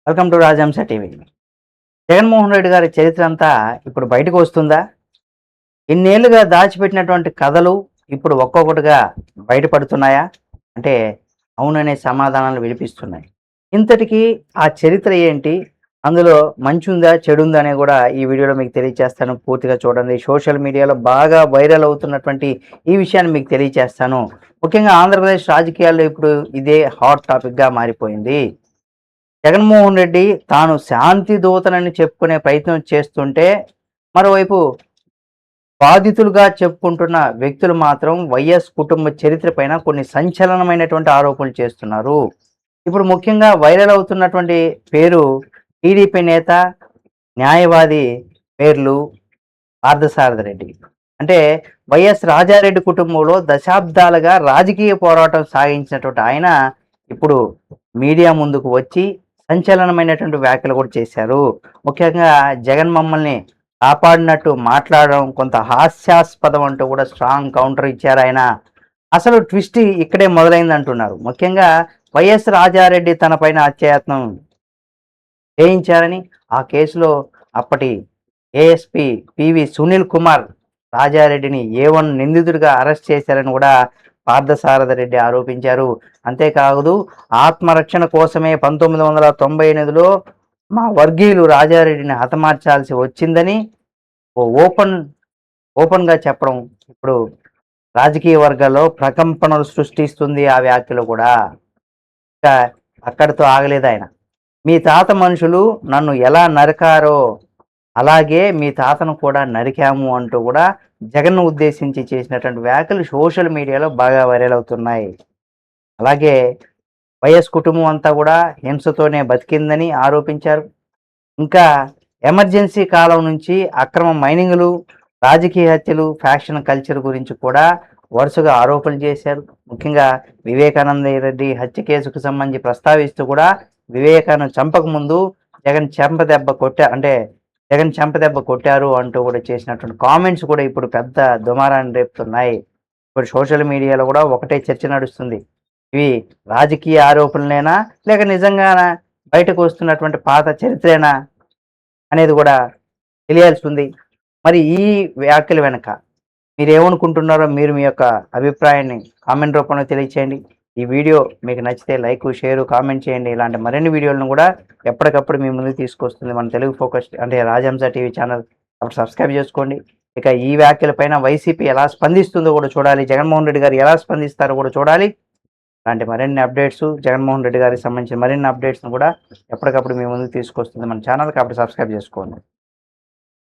Welcome to Rajahamsa TV. Jaganmohan Reddy గారి చరిత్ర అంతా ఇప్పుడు బయటకు వస్తుందా? ఇన్నేళ్లుగా దాచిపెట్టినటువంటి కథలు ఇప్పుడు ఒక్కొక్కటిగా బయటపడుతున్నాయా? అంటే అవుననే సమాధానాలు వినిపిస్తున్నాయి. ఇంతటికీ ఆ చరిత్ర ఏంటి? అందులో మంచి ఉందా, చెడు ఉందా అని కూడా ఈ వీడియోలో మీకు తెలియజేస్తాను. పూర్తిగా చూడండి. సోషల్ మీడియాలో బాగా వైరల్ అవుతున్నటువంటి ఈ విషయాన్ని మీకు తెలియజేస్తాను. ముఖ్యంగా ఆంధ్రప్రదేశ్ రాజకీయాల్లో ఇప్పుడు ఇదే హాట్ టాపిక్గా మారిపోయింది. జగన్మోహన్ రెడ్డి తాను శాంతి దూతనని చెప్పుకునే ప్రయత్నం చేస్తుంటే, మరోవైపు బాధితులుగా చెప్పుకుంటున్న వ్యక్తులు మాత్రం వైఎస్ కుటుంబ చరిత్ర పైన కొన్ని సంచలనమైనటువంటి ఆరోపణలు చేస్తున్నారు. ఇప్పుడు ముఖ్యంగా వైరల్ అవుతున్నటువంటి పేరు టీడీపీ నేత, న్యాయవాది పేర్లు పార్థసారథి రెడ్డి. అంటే వైఎస్ రాజారెడ్డి కుటుంబంలో దశాబ్దాలుగా రాజకీయ పోరాటం సాగించినటువంటి ఆయన ఇప్పుడు మీడియా ముందుకు వచ్చి సంచలనమైనటువంటి వ్యాఖ్యలు కూడా చేశారు. ముఖ్యంగా జగన్ మమ్మల్ని కాపాడినట్టు మాట్లాడడం కొంత హాస్యాస్పదం అంటూ కూడా స్ట్రాంగ్ కౌంటర్ ఇచ్చారు ఆయన. అసలు ట్విస్ట్ ఇక్కడే మొదలైంది అంటున్నారు. ముఖ్యంగా వైఎస్ రాజారెడ్డి తన పైన హత్యాయత్నం చేయించారని, ఆ కేసులో అప్పటి ఏఎస్పీ పివి సునీల్ కుమార్ రాజారెడ్డిని A1 నిందితుడిగా అరెస్ట్ చేశారని కూడా పార్థసారథి రెడ్డి ఆరోపించారు. అంతేకాదు ఆత్మరక్షణ కోసమే 1998లో మా వర్గీయులు రాజారెడ్డిని హతమార్చాల్సి వచ్చిందని ఓపెన్గా చెప్పడం ఇప్పుడు రాజకీయ వర్గాల్లో ప్రకంపనలు సృష్టిస్తుంది. ఆ వ్యాఖ్యలు కూడా ఇంకా అక్కడితో ఆగలేదు ఆయన. మీ తాత మనుషులు నన్ను ఎలా నరికారో అలాగే మీ తాతను కూడా నరికాము అంటూ కూడా జగన్ను ఉద్దేశించి చేసినటువంటి వ్యాఖ్యలు సోషల్ మీడియాలో బాగా వైరల్ అవుతున్నాయి. అలాగే వైఎస్ కుటుంబం అంతా కూడా హింసతోనే బతికిందని ఆరోపించారు. ఇంకా ఎమర్జెన్సీ కాలం నుంచి అక్రమ మైనింగ్లు, రాజకీయ హత్యలు, ఫ్యాక్షన్ కల్చర్ గురించి కూడా వరుసగా ఆరోపణలు చేశారు. ముఖ్యంగా వివేకానంద రెడ్డి హత్య కేసుకు సంబంధించి ప్రస్తావిస్తూ కూడా వివేకానంద చంపక ముందు జగన్ చెంపదెబ్బ కొట్టారు అంటూ కూడా చేసినటువంటి కామెంట్స్ కూడా ఇప్పుడు పెద్ద దుమారాన్ని రేపుతున్నాయి. ఇప్పుడు సోషల్ మీడియాలో కూడా ఒకటే చర్చ నడుస్తుంది. ఇవి రాజకీయ ఆరోపణలేనా లేక నిజంగానా బయటకు వస్తున్నటువంటి పాత చరిత్రేనా అనేది కూడా తెలియాల్సి ఉంది. మరి ఈ వ్యాఖ్యల వెనక మీరేమనుకుంటున్నారో మీరు మీ యొక్క అభిప్రాయాన్ని కామెంట్ రూపంలో తెలియచేయండి. ఈ వీడియో మీకు నచ్చితే లైక్, షేర్, కామెంట్ చేయండి. ఇలాంటి మరిన్ని వీడియోలను కూడా ఎప్పటికప్పుడు మీ ముందుకు తీసుకొస్తుంది మన తెలుగు ఫోకస్ అంటే రాజహంస టీవీ ఛానల్. అప్పుడు సబ్స్క్రైబ్ చేసుకోండి. ఇక ఈ వ్యాఖ్యలపైన వైసీపీ ఎలా స్పందిస్తుందో కూడా చూడాలి. జగన్మోహన్ రెడ్డి గారు ఎలా స్పందిస్తారో కూడా చూడాలి. అలాంటి మరిన్ని అప్డేట్స్, జగన్మోహన్ రెడ్డి గారికి సంబంధించిన మరిన్ని అప్డేట్స్ను కూడా ఎప్పటికప్పుడు మీ ముందుకు తీసుకొస్తుంది మన ఛానల్. కాబట్టి సబ్స్క్రైబ్ చేసుకోండి.